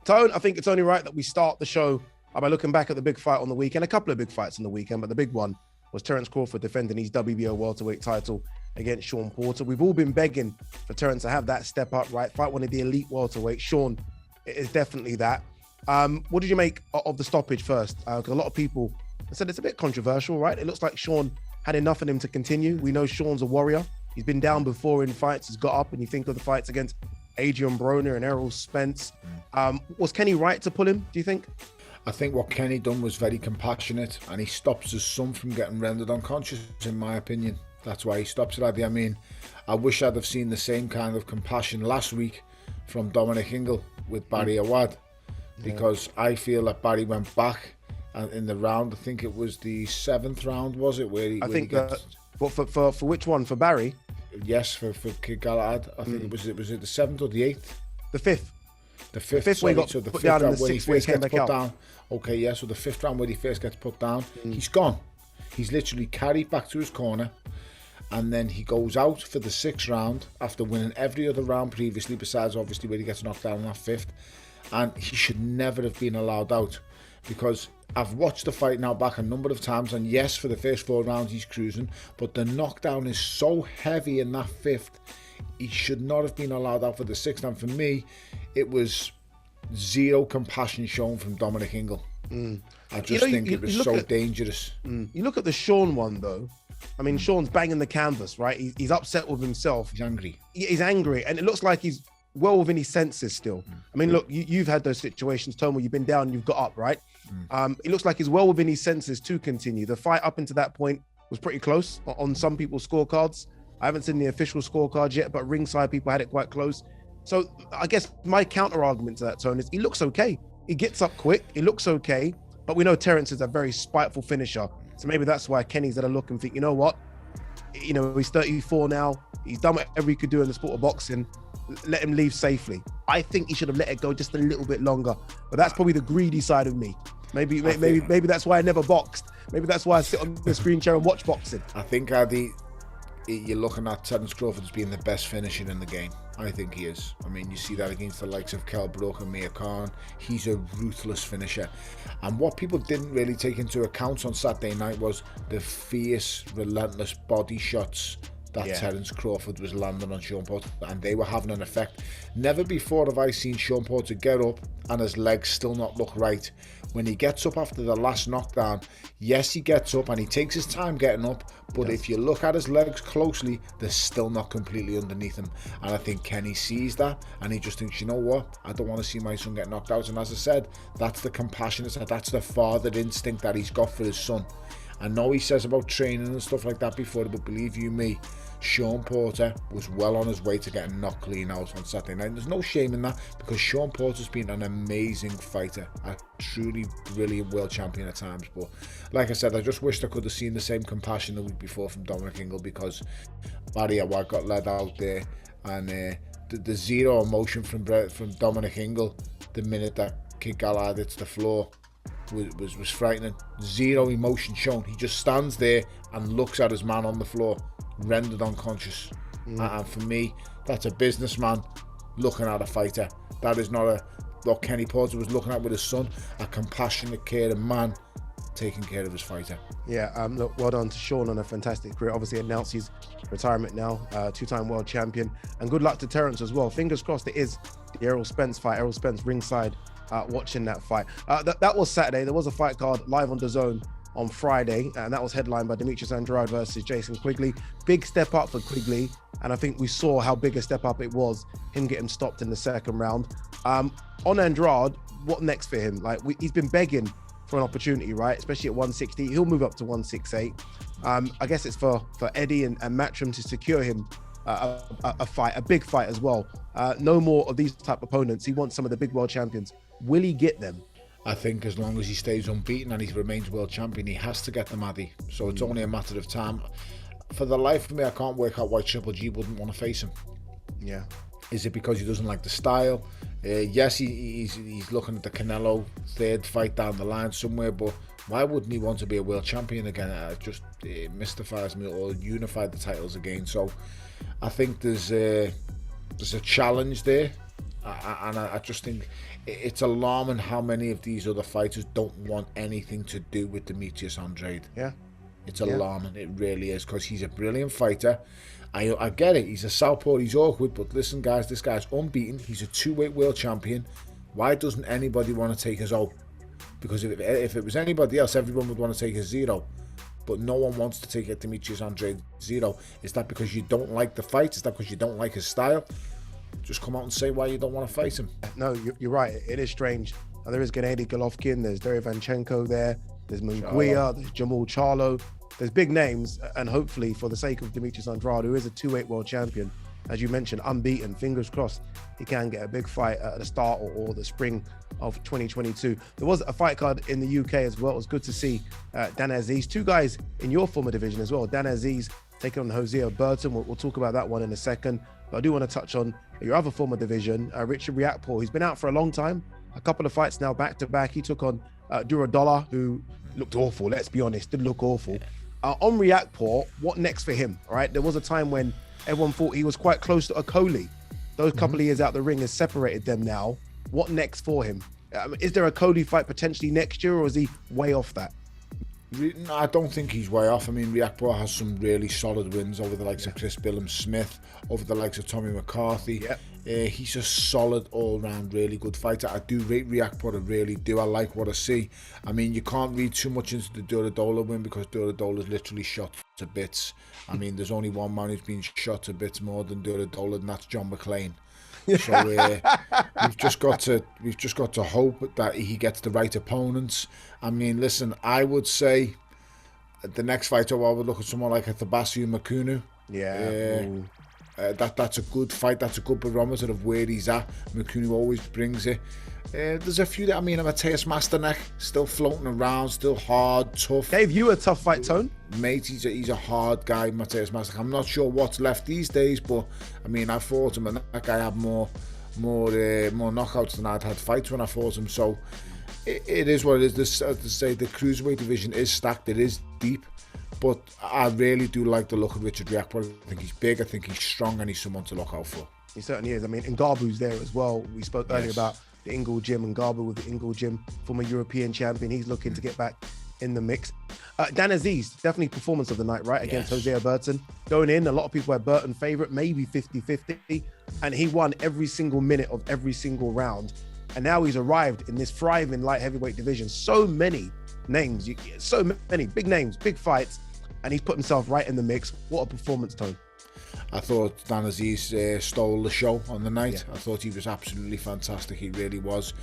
Tone, I think it's only right that we start the show by looking back at the big fight on the weekend. A couple of big fights on the weekend, but the big one was Terrence Crawford defending his WBO welterweight title against Sean Porter. We've all been begging for Terrence to have that step up, right? Fight one of the elite welterweight. Sean is definitely that. What did you make of the stoppage first? Because a lot of people said it's a bit controversial, right? It looks like Sean had enough in him to continue. We know Sean's a warrior. He's been down before in fights. He's got up, and you think of the fights against Adrian Broner and Errol Spence. Was Kenny right to pull him, do you think? I think what Kenny done was very compassionate, and he stops his son from getting rendered unconscious, in my opinion. That's why he stops it. I mean, I wish I'd have seen the same kind of compassion last week from DOMINIC INGLE with Barry Awad, because I feel that Barry went back in the round. I think it was the 7th round, was it? Where he, for which one? For Barry? Yes, for Kid Galahad. I think it was the 7th or the 8th? The 5th. The 5th, where he got put down in the 6th where he came back out. Down. Okay, yeah, so the 5th round where he first gets put down, he's gone. He's literally carried back to his corner, and then he goes out for the 6th round after winning every other round previously, besides obviously where he gets knocked down in that 5th, and he should never have been allowed out, because I've watched the fight now back a number of times, and yes, for the first 4 rounds he's cruising, but the knockdown is so heavy in that 5th, he should not have been allowed out for the 6th, and for me, it was zero compassion shown from DOMINIC INGLE. I just think it was so dangerous. You look at the Sean one, though. I mean, Sean's banging the canvas, right? He's upset with himself. He's angry. He's angry, and it looks like he's well within his senses still. I mean, look, you've had those situations, Tom, where you've been down and you've got up, right? It looks like he's well within his senses to continue. The fight up into that point was pretty close on some people's scorecards. I haven't seen the official scorecards yet, but ringside people had it quite close. So I guess my counter argument to that, Tone, is he looks okay. He gets up quick. He looks okay. But we know Terrence is a very spiteful finisher. So maybe that's why Kenny's had a look and think, you know what? You know, he's 34 now. He's done whatever he could do in the sport of boxing. Let him leave safely. I think he should have let it go just a little bit longer. But that's probably the greedy side of me. Maybe that's why I never boxed. Maybe that's why I sit on the screen chair and watch boxing. I think, Adi, you're looking at Terrence Crawford as being the best finisher in the game. I think he is. I mean, you see that against the likes of Kell Brook and Mia Khan. He's a ruthless finisher. And what people didn't really take into account on Saturday night was the fierce, relentless body shots that Terrence Crawford was landing on Sean Porter, and they were having an effect. Never before have I seen Sean Porter get up and his legs still not look right. When he gets up after the last knockdown, yes, he gets up and he takes his time getting up, but if you look at his legs closely, they're still not completely underneath him. And I think Kenny sees that, and he just thinks, you know what, I don't want to see my son get knocked out. And as I said, that's the compassionate side, that's the father instinct that he's got for his son. I know he says about training and stuff like that before, but believe you me, Sean Porter was well on his way to getting knocked clean out on Saturday night. And there's no shame in that, because Sean Porter's been an amazing fighter, a truly brilliant world champion at times. But like I said, I just wished I could have seen the same compassion the week before from DOMINIC INGLE, because Barry Awad got led out there, and the zero emotion from DOMINIC INGLE the minute that Kid Galahad hits the floor was frightening. Zero emotion shown. He just stands there and looks at his man on the floor, rendered unconscious. And for me, that's a businessman looking at a fighter. That is not what Kenny Porter was looking at with his son, a compassionate, caring man taking care of his fighter. Yeah, look, well done to Sean on a fantastic career. Obviously announced his retirement now, two-time world champion, and good luck to Terrence as well. Fingers crossed it is the Errol Spence fight. Errol Spence ringside watching that fight. That was Saturday. There was a fight card live on Dazn on Friday, and that was headlined by Demetrius Andrade versus Jason Quigley. Big step up for Quigley, and I think we saw how big a step up it was, him getting stopped in the 2nd round. On Andrade, what next for him? Like, he's been begging for an opportunity, right? Especially at 160. He'll move up to 168. I guess it's for Eddie and Matchroom to secure him a fight, a big fight as well. No more of these type of opponents. He wants some of the big world champions. Will he get them? I think as long as he stays unbeaten and he remains world champion, he has to get them, Addy. So it's only a matter of time. For the life of me, I can't work out why Triple G wouldn't want to face him. Yeah. Is it because he doesn't like the style? Yes, he's looking at the Canelo 3rd fight down the line somewhere, but why wouldn't he want to be a world champion again? It mystifies me, or unify the titles again. So I think there's a challenge there, I just think it's alarming how many of these other fighters don't want anything to do with Demetrius Andrade. Yeah. It's alarming, it really is, because he's a brilliant fighter. I get it, he's a southpaw, he's awkward, but listen guys, this guy's unbeaten, he's a 2-weight world champion. Why doesn't anybody want to take his O? Because if it was anybody else, everyone would want to take his 0. But no one wants to take it Demetrius Andrade 0. Is that because you don't like the fight? Is that because you don't like his style? Just come out and say why you don't want to fight him. No, you're right. It is strange. There is Gennady Golovkin, there's Derevyanchenko there, there's Munguia, there's Jamal Charlo. There's big names, and hopefully for the sake of Demetrius Andrade, who is a 2-weight world champion, as you mentioned, unbeaten, fingers crossed, he can get a big fight at the start or the spring of 2022. There was a fight card in the UK as well. It was good to see Dan Azeez, 2 guys in your former division as well. Dan Azeez taking on Hosea Burton. We'll talk about that one in a second. But I do want to touch on your other former division, Richard RIAKPORHE. He's been out for a long time, a couple of fights now back to back. He took on Duradollah, who looked awful, let's be honest, did look awful. On RIAKPORHE, what next for him? All right, there was a time when everyone thought he was quite close to a Coley. Those couple of years out the ring has separated them now. What next for him? Is there a Coley fight potentially next year, or is he way off that? No, I don't think he's way off. I mean, RIAKPORHE has some really solid wins over the likes of Chris Billum-Smith, over the likes of Tommy McCarthy. He's a solid, all-round, really good fighter. I do rate RIAKPORHE, I really do. I like what I see. I mean, you can't read too much into the Duradollah win because Duradolah's literally shot to bits. I mean, there's only one man who's been shot to bits more than Duradollah, and that's John McClane. So we've just got to hope that he gets the right opponents. I mean, listen, I would say the next fighter, I would look at someone like a Thabasiu Makunu. That's a good fight. That's a good barometer of where he's at. Makunu always brings it. There's a few that, I mean, Matthias Masternak still floating around, still hard, tough. Gave you a tough fight, Tone. Mate, he's a hard guy, Matthias Masternak. I'm not sure what's left these days, but I mean, I fought him, and that guy had more knockouts than I'd had fights when I fought him. So it is what it is. As to say, the cruiserweight division is stacked. It is deep. But I really do like the look of Richard RIAKPORHE. I think he's big, I think he's strong, and he's someone to look out for. He certainly is. I mean, Ngabou's there as well. We spoke earlier about the INGLE gym, and Ngabou with the INGLE gym, former European champion. He's looking to get back in the mix. Dan Azeez, definitely performance of the night, right? Against Hosea Burton. Going in, a lot of people had Burton favourite, maybe 50-50. And he won every single minute of every single round. And now he's arrived in this thriving light heavyweight division. So many names, so many big names, big fights. And he's put himself right in the mix. What a performance, Tone. I thought Dan Azeez stole the show on the night. I thought he was absolutely fantastic. He really was.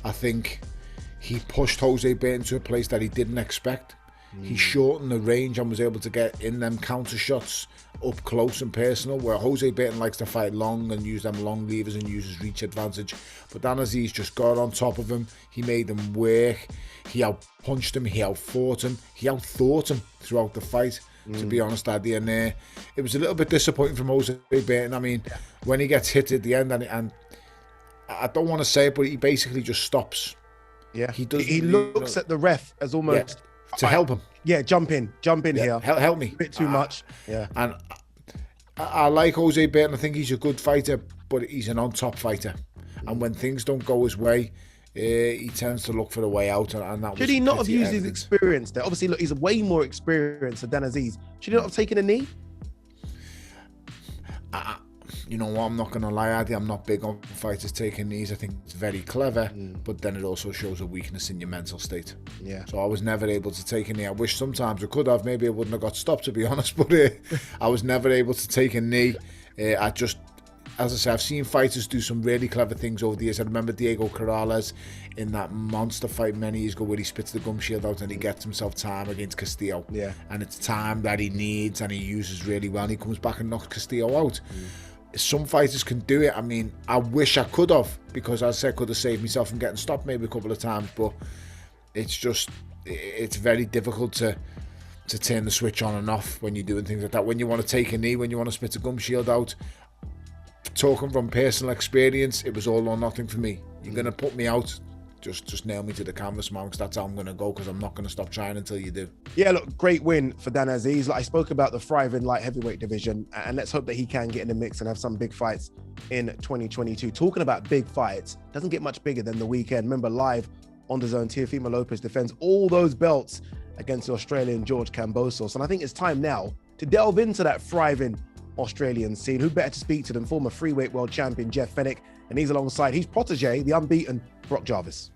I think he pushed Jose Burton to a place that he didn't expect. He shortened the range and was able to get in them counter shots up close and personal, where Jose Burton likes to fight long and use them long levers and use his reach advantage. But Dan Azeez just got on top of him. He made him work. He out-punched him. He out-fought him. He out-thought him throughout the fight, to be honest, Addy. And it was a little bit disappointing from Jose Burton. I mean, when he gets hit at the end, and I don't want to say it, but he basically just stops. Yeah, he looks at the ref as almost... to help him. Yeah, jump in here. Help me. A bit too much. Yeah. And I like Jose Burton. I think he's a good fighter, but he's an on-top fighter. And when things don't go his way, he tends to look for a way out. And that should he not have used his experience there? Obviously, look, he's way more experienced than Dan Azeez. Should he not have taken a knee? You know what, I'm not going to lie, Addy, I'm not big on fighters taking knees. I think it's very clever, but then it also shows a weakness in your mental state. Yeah. So I was never able to take a knee. I wish sometimes I could have. Maybe I wouldn't have got stopped, to be honest, but I was never able to take a knee. I just, as I say, I've seen fighters do some really clever things over the years. I remember Diego Corrales in that monster fight many years ago where he spits the gum shield out and he gets himself time against Castillo. Yeah. And it's time that he needs and he uses really well, and he comes back and knocks Castillo out. Some fighters can do it. I mean, I wish I could have, because as I said, I could have saved myself from getting stopped maybe a couple of times, but it's very difficult to turn the switch on and off when you're doing things like that. When you want to take a knee, when you want to spit a gum shield out, talking from personal experience, it was all or nothing for me. You're going to put me out, just nail me to the canvas, man, because that's how I'm going to go, because I'm not going to stop trying until you do. Yeah, look, great win for Dan Azeez. Like I spoke about the thriving light heavyweight division, and let's hope that he can get in the mix and have some big fights in 2022. Talking about big fights, doesn't get much bigger than the weekend. Remember, live on DAZN, Teofimo Lopez defends all those belts against the Australian George Kambosos. And I think it's time now to delve into that thriving Australian scene. Who better to speak to than former freeweight world champion Jeff Fenech? And he's alongside his protege, the unbeaten Brock Jarvis.